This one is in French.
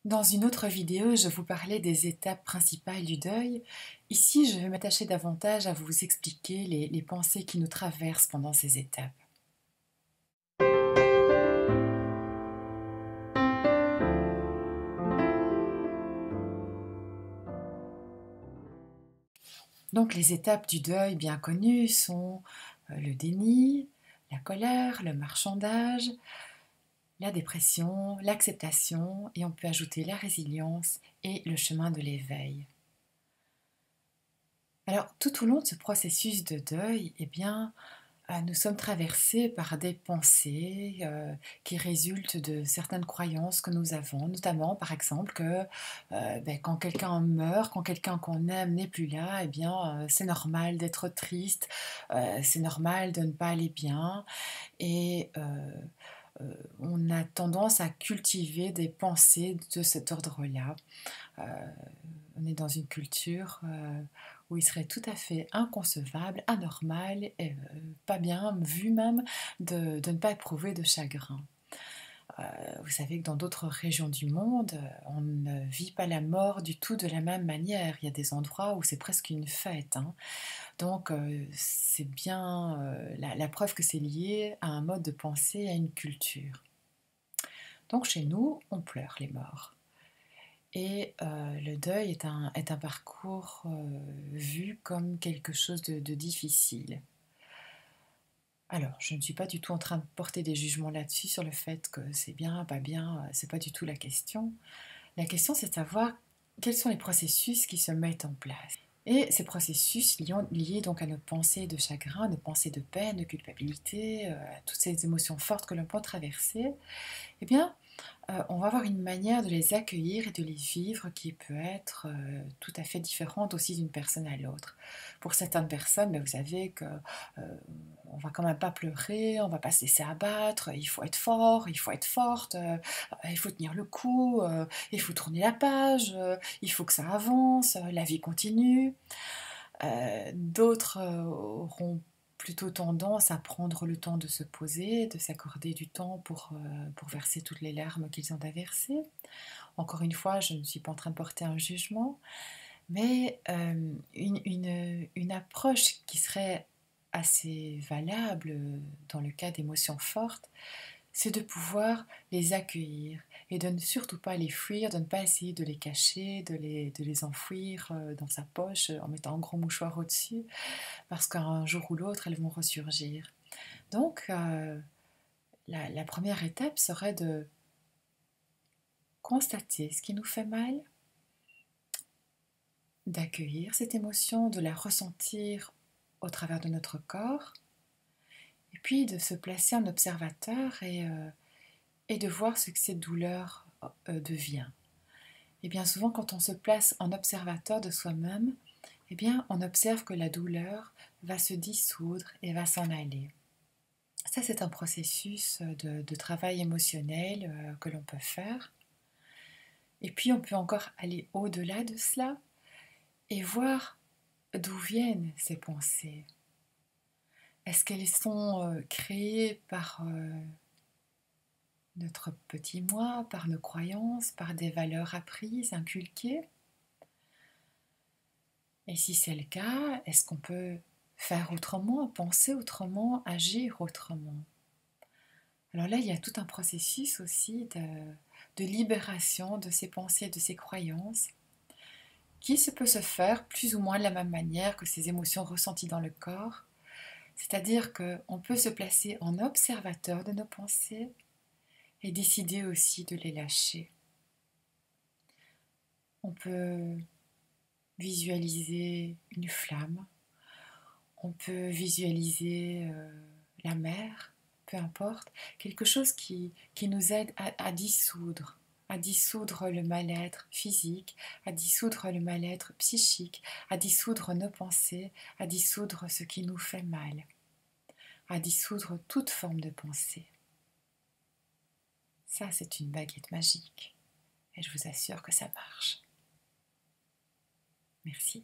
Dans une autre vidéo, je vous parlais des étapes principales du deuil. Ici, je vais m'attacher davantage à vous expliquer les pensées qui nous traversent pendant ces étapes. Donc les étapes du deuil bien connues sont le déni, la colère, le marchandage, la dépression, l'acceptation et on peut ajouter la résilience et le chemin de l'éveil. Alors tout au long de ce processus de deuil, nous sommes traversés par des pensées qui résultent de certaines croyances que nous avons, notamment par exemple que quand quelqu'un meurt, quand quelqu'un qu'on aime n'est plus là, c'est normal d'être triste, c'est normal de ne pas aller bien et on a tendance à cultiver des pensées de cet ordre-là. Euh, on est dans une culture où il serait tout à fait inconcevable, anormal, et pas bien vu même, de ne pas éprouver de chagrin. Vous savez que dans d'autres régions du monde, on ne vit pas la mort du tout de la même manière. Il y a des endroits où c'est presque une fête, hein. Donc c'est bien la preuve que c'est lié à un mode de pensée, à une culture. Donc chez nous, on pleure les morts. Et le deuil est un parcours vu comme quelque chose de difficile. Alors, je ne suis pas du tout en train de porter des jugements là-dessus sur le fait que c'est bien, pas bien, c'est pas du tout la question. La question, c'est de savoir quels sont les processus qui se mettent en place. Et ces processus liés donc à nos pensées de chagrin, nos pensées de peine, de culpabilité, à toutes ces émotions fortes que l'on peut traverser, eh bien, on va avoir une manière de les accueillir et de les vivre qui peut être tout à fait différente aussi d'une personne à l'autre. Pour certaines personnes, vous savez que on va quand même pas pleurer, on va pas se laisser abattre, il faut être fort, il faut être forte, il faut tenir le coup, il faut tourner la page, il faut que ça avance, la vie continue. D'autres auront plutôt tendance à prendre le temps de se poser, de s'accorder du temps pour verser toutes les larmes qu'ils ont à verser. Encore une fois, je ne suis pas en train de porter un jugement, mais une approche qui serait assez valable dans le cas d'émotions fortes, c'est de pouvoir les accueillir et de ne surtout pas les fuir, de ne pas essayer de les cacher, de les enfouir dans sa poche en mettant un gros mouchoir au-dessus, parce qu'un jour ou l'autre, elles vont ressurgir. Donc, la première étape serait de constater ce qui nous fait mal, d'accueillir cette émotion, de la ressentir au travers de notre corps, et puis de se placer en observateur et de voir ce que cette douleur devient. Et bien souvent, quand on se place en observateur de soi-même, on observe que la douleur va se dissoudre et va s'en aller. Ça, c'est un processus de travail émotionnel que l'on peut faire. Et puis, on peut encore aller au-delà de cela et voir d'où viennent ces pensées. Est-ce qu'elles sont créées par notre petit moi, par nos croyances, par des valeurs apprises, inculquées? Et si c'est le cas, est-ce qu'on peut faire autrement, penser autrement, agir autrement? Alors là, il y a tout un processus aussi de libération de ces pensées, de ces croyances, qui peut se faire plus ou moins de la même manière que ces émotions ressenties dans le corps. C'est-à-dire qu'on peut se placer en observateur de nos pensées et décider aussi de les lâcher. On peut visualiser une flamme, on peut visualiser la mer, peu importe, quelque chose qui nous aide à dissoudre le mal-être physique, à dissoudre le mal-être psychique, à dissoudre nos pensées, à dissoudre ce qui nous fait mal, à dissoudre toute forme de pensée. Ça, c'est une baguette magique et je vous assure que ça marche. Merci.